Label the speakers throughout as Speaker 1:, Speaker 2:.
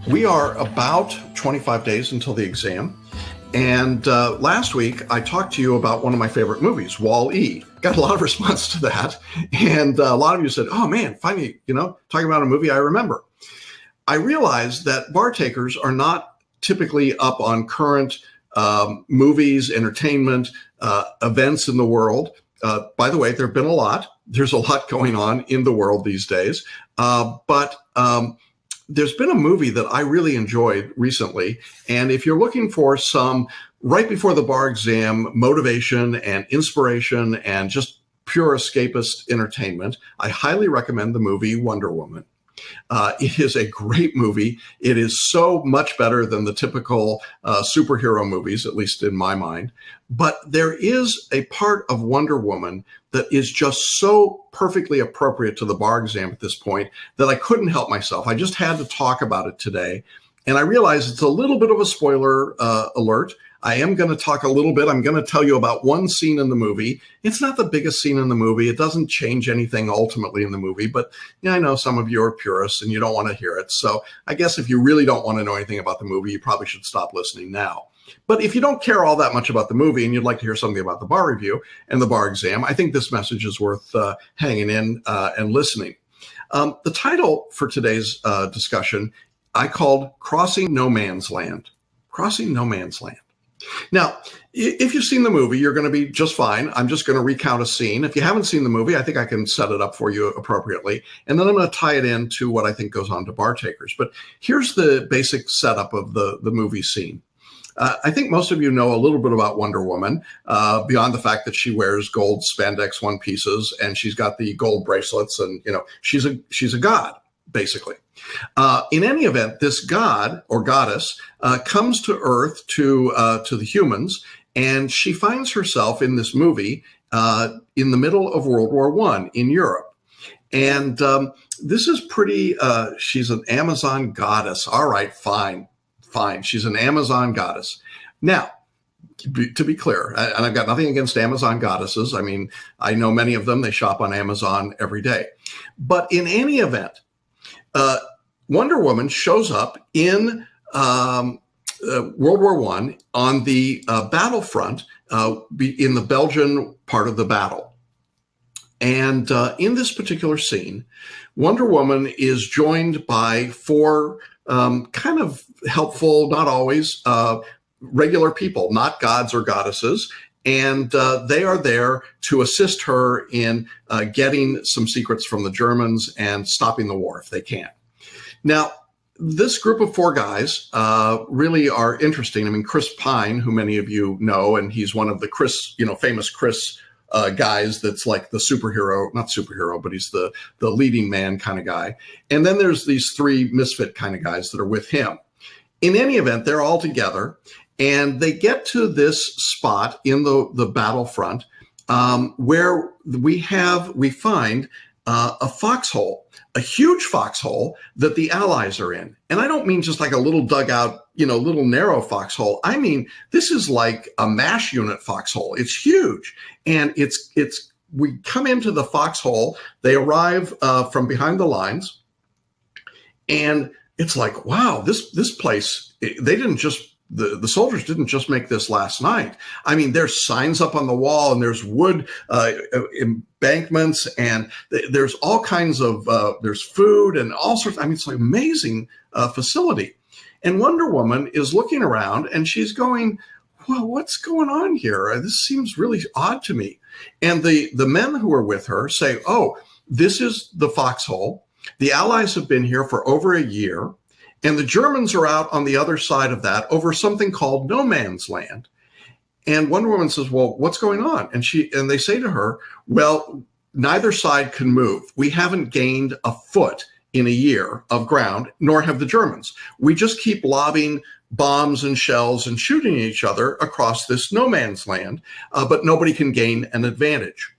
Speaker 1: We are about 25 days until the exam. And last week, I talked to you about one of my favorite movies, Wall-E. Got a lot of response to that. And a lot of you said, oh man, finally, talking about a movie I remember. I realized that bar takers are not typically up on current movies, entertainment, events in the world. By the way, there have been a lot. There's a lot going on in the world these days. But there's been a movie that I really enjoyed recently. And if you're looking for some right before the bar exam motivation and inspiration and just pure escapist entertainment, I highly recommend the movie Wonder Woman. It is a great movie. It is so much better than the typical superhero movies, at least in my mind. But there is a part of Wonder Woman that is just so perfectly appropriate to the bar exam at this point that I couldn't help myself. I just had to talk about it today. And I realize it's a little bit of a spoiler alert. I am going to talk a little bit. I'm going to tell you about one scene in the movie. It's not the biggest scene in the movie. It doesn't change anything ultimately in the movie, but I know some of you are purists and you don't want to hear it. So I guess if you really don't want to know anything about the movie, you probably should stop listening now. But if you don't care all that much about the movie and you'd like to hear something about the bar review and the bar exam, I think this message is worth hanging in and listening. The title for today's discussion, I called Crossing No Man's Land. Crossing No Man's Land. Now, if you've seen the movie, you're going to be just fine. I'm just going to recount a scene. If you haven't seen the movie, I think I can set it up for you appropriately. And then I'm going to tie it into what I think goes on to bar takers. But here's the basic setup of the movie scene. I think most of you know a little bit about Wonder Woman, beyond the fact that she wears gold spandex one pieces and she's got the gold bracelets and, she's a god, basically. In any event, this god or goddess comes to Earth to the humans, and she finds herself in this movie in the middle of World War I in Europe. And this is pretty, she's an Amazon goddess. All right, fine. She's an Amazon goddess. Now, to be clear, and I've got nothing against Amazon goddesses. I mean, I know many of them. They shop on Amazon every day. But in any event, Wonder Woman shows up in World War I on the battlefront in the Belgian part of the battle. And in this particular scene, Wonder Woman is joined by four kind of helpful, not always, regular people, not gods or goddesses. And they are there to assist her in getting some secrets from the Germans and stopping the war if they can. Now, this group of four guys really are interesting. I mean, Chris Pine, who many of you know, and he's one of the famous Chris guys that's like the superhero, not superhero, but he's the leading man kind of guy. And then there's these three misfit kind of guys that are with him. In any event, they're all together. And they get to this spot in the battlefront where we find a foxhole, a huge foxhole that the Allies are in. And I don't mean just like a little dugout, little narrow foxhole. I mean, this is like a MASH unit foxhole. It's huge. And we come into the foxhole. They arrive from behind the lines. And it's like, wow, this place, the soldiers didn't just make this last night. I mean, there's signs up on the wall and there's wood embankments and there's all kinds of, there's food and all sorts. I mean, it's like an amazing facility. And Wonder Woman is looking around and she's going, well, what's going on here? This seems really odd to me. And the men who are with her say, oh, this is the foxhole. The Allies have been here for over a year. And the Germans are out on the other side of that over something called no man's land. And Wonder Woman says, well, what's going on? And they say to her, well, neither side can move. We haven't gained a foot in a year of ground, nor have the Germans. We just keep lobbing bombs and shells and shooting each other across this no man's land, but nobody can gain an advantage.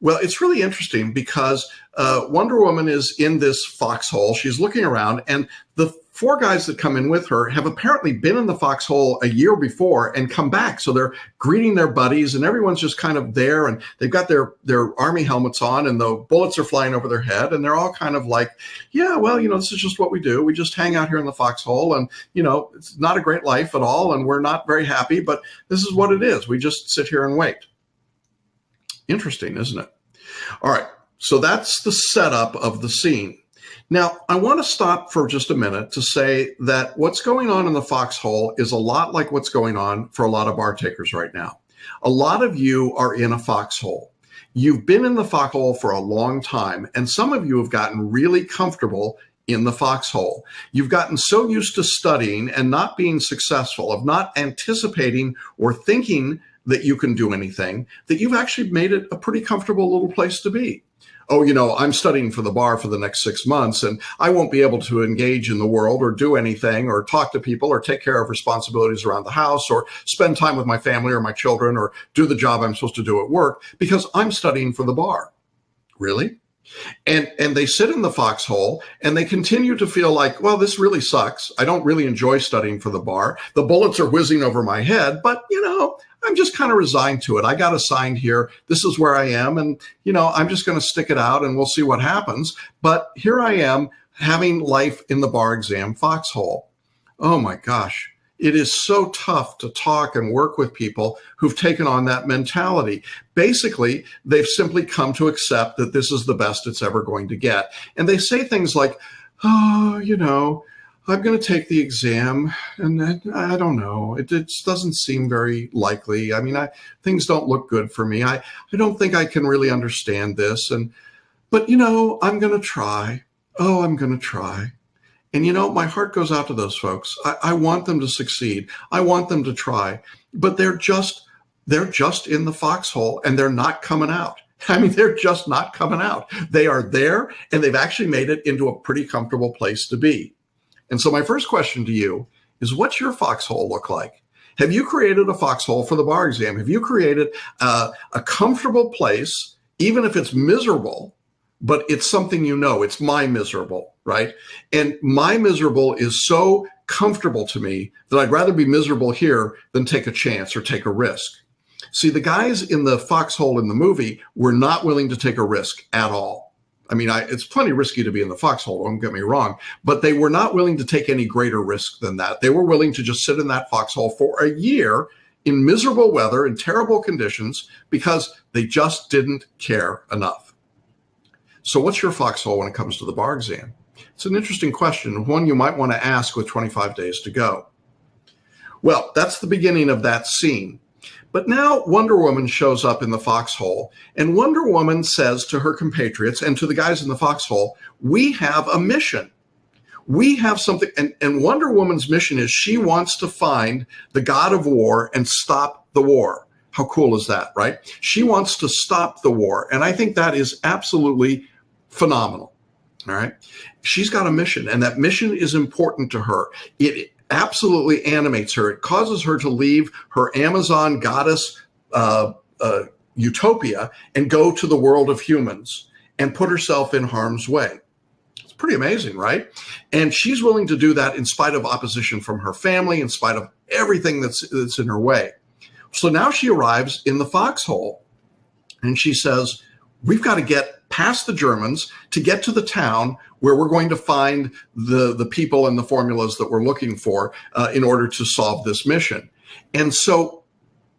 Speaker 1: Well, it's really interesting because Wonder Woman is in this foxhole. She's looking around and the 4 guys that come in with her have apparently been in the Foxhole a year before and come back. So they're greeting their buddies and everyone's just kind of there, and they've got their army helmets on and the bullets are flying over their head. And they're all kind of like, yeah, well, this is just what we do. We just hang out here in the Foxhole, and, it's not a great life at all. And we're not very happy, but this is what it is. We just sit here and wait. Interesting, isn't it? All right. So that's the setup of the scene. Now, I want to stop for just a minute to say that what's going on in the Foxhole is a lot like what's going on for a lot of bar takers right now. A lot of you are in a foxhole. You've been in the foxhole for a long time, and some of you have gotten really comfortable in the foxhole. You've gotten so used to studying and not being successful, of not anticipating or thinking that you can do anything, that you've actually made it a pretty comfortable little place to be. Oh, I'm studying for the bar for the next 6 months, and I won't be able to engage in the world or do anything or talk to people or take care of responsibilities around the house or spend time with my family or my children or do the job I'm supposed to do at work because I'm studying for the bar. Really? And they sit in the foxhole and they continue to feel like, well, this really sucks. I don't really enjoy studying for the bar. The bullets are whizzing over my head, but I'm just kind of resigned to it. I got assigned here. This is where I am. And, I'm just going to stick it out and we'll see what happens. But here I am having life in the bar exam foxhole. Oh my gosh. It is so tough to talk and work with people who've taken on that mentality. Basically, they've simply come to accept that this is the best it's ever going to get. And they say things like, oh, I'm going to take the exam and I don't know. It just doesn't seem very likely. I mean, things don't look good for me. I don't think I can really understand this. But I'm going to try. Oh, I'm going to try. And, my heart goes out to those folks. I want them to succeed. I want them to try, but they're just in the foxhole and they're not coming out. I mean, they're just not coming out. They are there and they've actually made it into a pretty comfortable place to be. And so my first question to you is, what's your foxhole look like? Have you created a foxhole for the bar exam? Have you created a comfortable place, even if it's miserable, but it's something it's my miserable, right? And my miserable is so comfortable to me that I'd rather be miserable here than take a chance or take a risk. See, the guys in the foxhole in the movie were not willing to take a risk at all. I mean, it's plenty risky to be in the foxhole, don't get me wrong, but they were not willing to take any greater risk than that. They were willing to just sit in that foxhole for a year in miserable weather, in terrible conditions, because they just didn't care enough. So what's your foxhole when it comes to the bar exam? It's an interesting question, one you might want to ask with 25 days to go. Well, that's the beginning of that scene. But now Wonder Woman shows up in the foxhole, and Wonder Woman says to her compatriots and to the guys in the foxhole, we have a mission. We have something, and Wonder Woman's mission is she wants to find the god of war and stop the war. How cool is that, right? She wants to stop the war, and I think that is absolutely phenomenal, all right? She's got a mission, and that mission is important to her. It absolutely animates her. It causes her to leave her Amazon goddess utopia and go to the world of humans and put herself in harm's way. It's pretty amazing, right? And she's willing to do that in spite of opposition from her family, in spite of everything that's in her way. So now she arrives in the foxhole and she says, we've got to get past the Germans to get to the town where we're going to find the people and the formulas that we're looking for in order to solve this mission. And so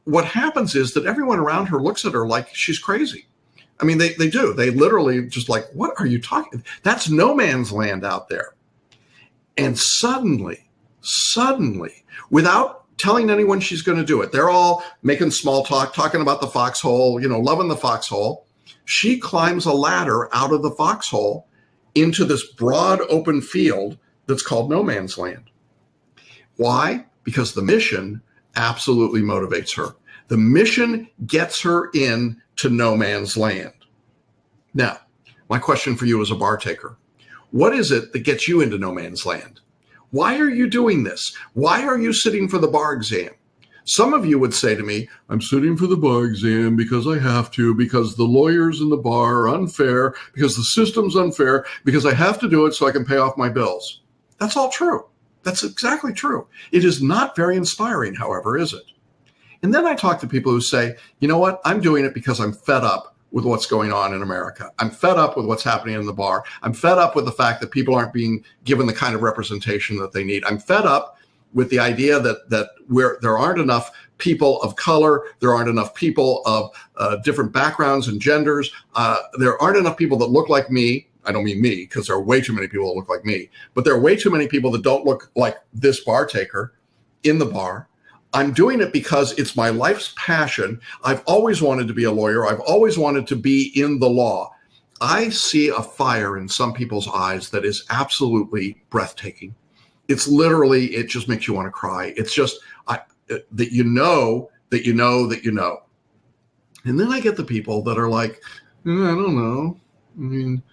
Speaker 1: what happens is that everyone around her looks at her like she's crazy. I mean, they do. They literally just like, what are you talking? That's no man's land out there. And suddenly, without telling anyone she's going to do it, they're all making small talk, talking about the foxhole, loving the foxhole. She climbs a ladder out of the foxhole into this broad open field that's called no man's land. Why? Because the mission absolutely motivates her. The mission gets her in to no man's land. Now, my question for you as a bar taker, what is it that gets you into no man's land? Why are you doing this? Why are you sitting for the bar exam? Some of you would say to me, I'm sitting for the bar exam because I have to, because the lawyers in the bar are unfair, because the system's unfair, because I have to do it so I can pay off my bills. That's all true. That's exactly true. It is not very inspiring, however, is it? And then I talk to people who say, you know what? I'm doing it because I'm fed up with what's going on in America. I'm fed up with what's happening in the bar. I'm fed up with the fact that people aren't being given the kind of representation that they need. I'm fed up with the idea that there aren't enough people of color, there aren't enough people of different backgrounds and genders, there aren't enough people that look like me. I don't mean me, because there are way too many people that look like me, but there are way too many people that don't look like this bar taker in the bar. I'm doing it because it's my life's passion. I've always wanted to be a lawyer. I've always wanted to be in the law. I see a fire in some people's eyes that is absolutely breathtaking. It's literally, it just makes you want to cry. It's just that you know, that you know, that you know. And then I get the people that are like, I don't know. I mean,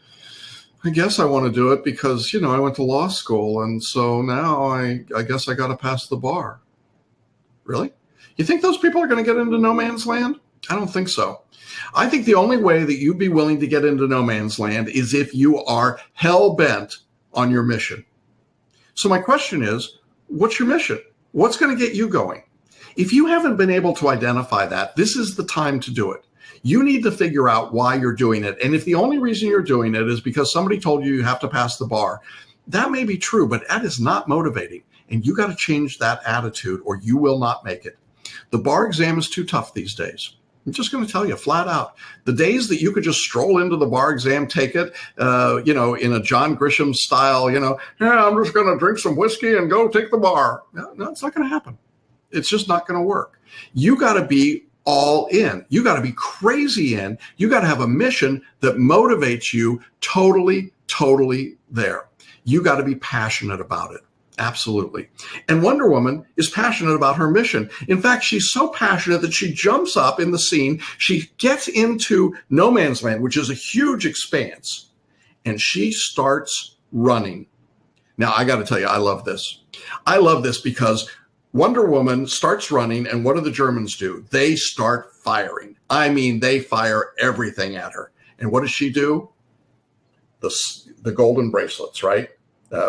Speaker 1: I guess I want to do it because, you know, I went to law school. And so now I guess I got to pass the bar. Really? You think those people are going to get into no man's land? I don't think so. I think the only way that you'd be willing to get into no man's land is if you are hell-bent on your mission. So my question is, what's your mission? What's going to get you going? If you haven't been able to identify that, this is the time to do it. You need to figure out why you're doing it. And if the only reason you're doing it is because somebody told you you have to pass the bar, that may be true, but that is not motivating. And you got to change that attitude or you will not make it. The bar exam is too tough these days. I'm just going to tell you flat out. The days that you could just stroll into the bar exam, take it, you know, in a John Grisham style, you know, yeah, I'm just going to drink some whiskey and go take the bar. No, it's not going to happen. It's just not going to work. You got to be all in. You got to be crazy in. You got to have a mission that motivates you totally, totally there. You got to be passionate about it. Absolutely. And Wonder Woman is passionate about her mission. In fact, she's so passionate that she jumps up in the scene. She gets into no man's land, which is a huge expanse, and she starts running. Now, I got to tell you, I love this. I love this because Wonder Woman starts running, and what do the Germans do? They start firing. I mean, they fire everything at her. And what does she do? The golden bracelets, right?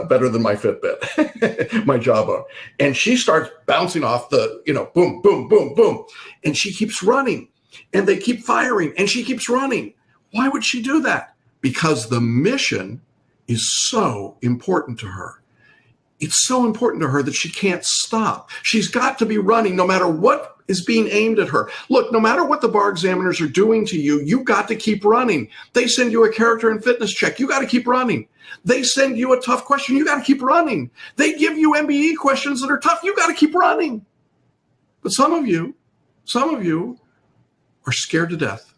Speaker 1: Better than my Fitbit, my Jawbone. And she starts bouncing off the, you know, boom, boom, boom, boom. And she keeps running and they keep firing and she keeps running. Why would she do that? Because the mission is so important to her. It's so important to her that she can't stop. She's got to be running no matter what is being aimed at her. Look, no matter what the bar examiners are doing to you, you've got to keep running. They send you a character and fitness check. You got to keep running. They send you a tough question. You got to keep running. They give you MBE questions that are tough. You got to keep running. But some of you are scared to death.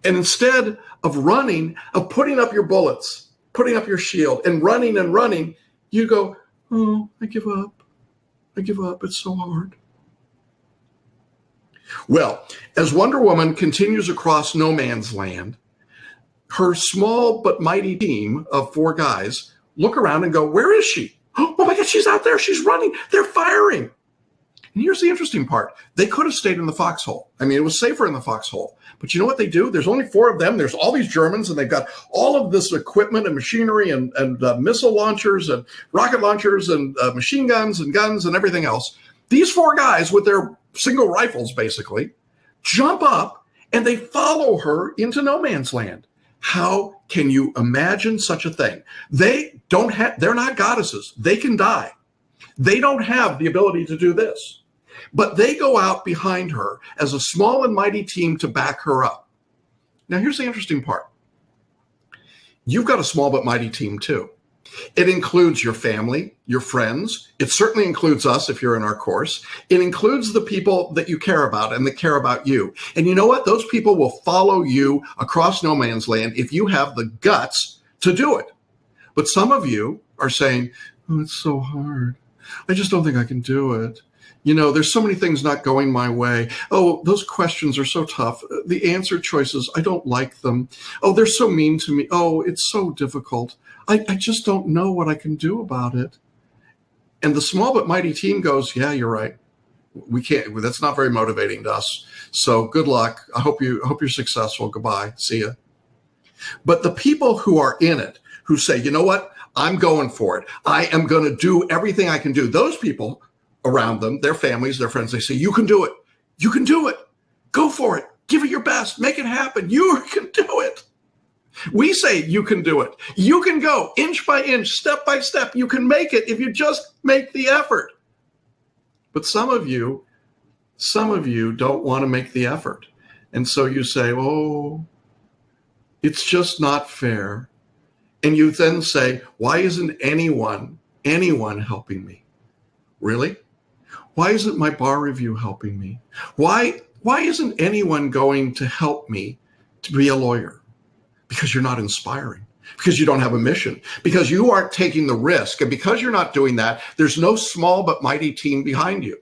Speaker 1: And instead of running, of putting up your bullets, putting up your shield and running, you go, oh, I give up. I give up. It's so hard. Well, as Wonder Woman continues across no man's land, her small but mighty team of 4 guys look around and go, where is she? Oh my God, she's out there. She's running. They're firing. And here's the interesting part. They could have stayed in the Foxhole. I mean, it was safer in the Foxhole. But you know what they do? There's only 4 of them. There's all these Germans, and they've got all of this equipment and machinery and missile launchers and rocket launchers and machine guns and everything else. These 4 guys with their single rifles, basically, jump up and they follow her into no man's land. How can you imagine such a thing? They're not goddesses. They can die. They don't have the ability to do this. But they go out behind her as a small and mighty team to back her up. Now, here's the interesting part. You've got a small but mighty team too. It includes your family, your friends. It certainly includes us if you're in our course. It includes the people that you care about and that care about you. And you know what? Those people will follow you across no man's land if you have the guts to do it. But some of you are saying, oh, it's so hard. I just don't think I can do it. You know, there's so many things not going my way. Oh, those questions are so tough. The answer choices, I don't like them. Oh, they're so mean to me. Oh, it's so difficult. I just don't know what I can do about it. And the small but mighty team goes, yeah, you're right. We can't, that's not very motivating to us. So good luck. I hope you're successful. Goodbye. See ya. But the people who are in it, who say, you know what? I'm going for it. I am going to do everything I can do. Those people around them, their families, their friends, they say, you can do it. You can do it. Go for it. Give it your best. Make it happen. You can do it. We say you can do it. You can go inch by inch, step by step. You can make it if you just make the effort. But some of you don't want to make the effort. And so you say, oh, it's just not fair. And you then say, why isn't anyone helping me? Really? Why isn't my bar review helping me? Why isn't anyone going to help me to be a lawyer? Because you're not inspiring, because you don't have a mission, because you aren't taking the risk. And because you're not doing that, there's no small but mighty team behind you.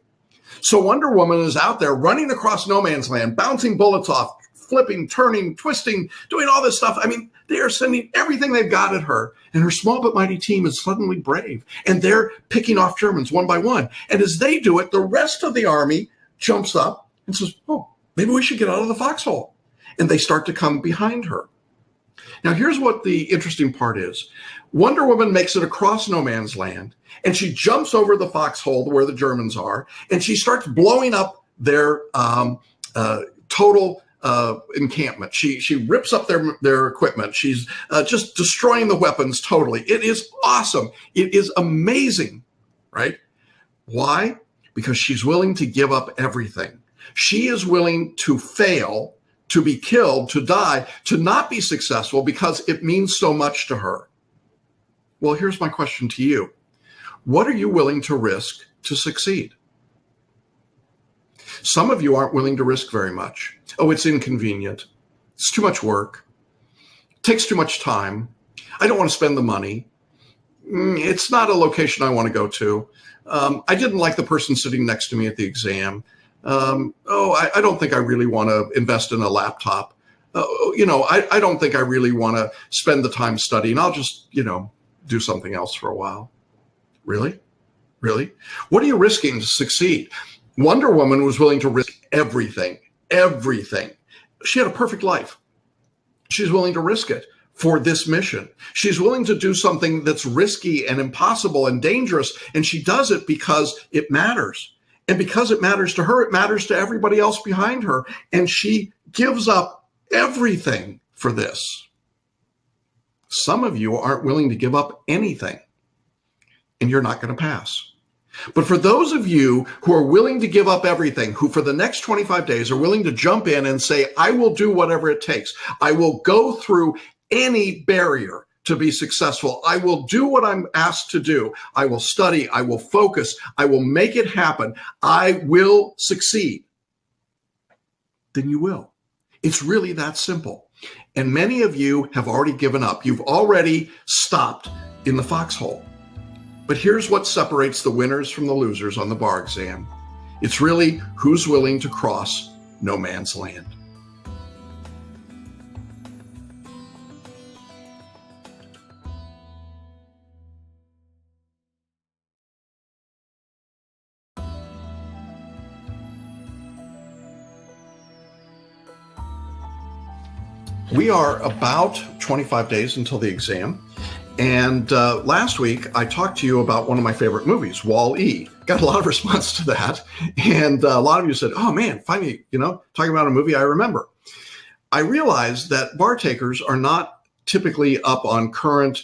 Speaker 1: So Wonder Woman is out there running across no man's land, bouncing bullets off, flipping, turning, twisting, doing all this stuff. I mean, they are sending everything they've got at her. And her small but mighty team is suddenly brave. And they're picking off Germans one by one. And as they do it, the rest of the army jumps up and says, oh, maybe we should get out of the foxhole. And they start to come behind her. Now, here's what the interesting part is. Wonder Woman makes it across no man's land, and she jumps over the foxhole where the Germans are, and she starts blowing up their total encampment. She rips up their equipment. She's just destroying the weapons totally. It is awesome. It is amazing, right? Why? Because she's willing to give up everything. She is willing to fail, to be killed, to die, to not be successful because it means so much to her. Well, here's my question to you. What are you willing to risk to succeed? Some of you aren't willing to risk very much. Oh, it's inconvenient. It's too much work. It takes too much time. I don't want to spend the money. It's not a location I want to go to. I didn't like the person sitting next to me at the exam. I don't think I really want to invest in a laptop. I don't think I really want to spend the time studying. I'll just, do something else for a while. Really? Really? What are you risking to succeed? Wonder Woman was willing to risk everything, everything. She had a perfect life. She's willing to risk it for this mission. She's willing to do something that's risky and impossible and dangerous, and she does it because it matters. And because it matters to her, it matters to everybody else behind her. And she gives up everything for this. Some of you aren't willing to give up anything, and you're not going to pass. But for those of you who are willing to give up everything, who for the next 25 days are willing to jump in and say, I will do whatever it takes. I will go through any barrier to be successful. I will do what I'm asked to do. I will study. I will focus. I will make it happen. I will succeed. Then you will. It's really that simple. And many of you have already given up. You've already stopped in the foxhole. But here's what separates the winners from the losers on the bar exam. It's really who's willing to cross no man's land. We are about 25 days until the exam. And last week, I talked to you about one of my favorite movies, Wall-E. Got a lot of response to that. And a lot of you said, oh, man, finally, talking about a movie I remember. I realized that bar takers are not typically up on current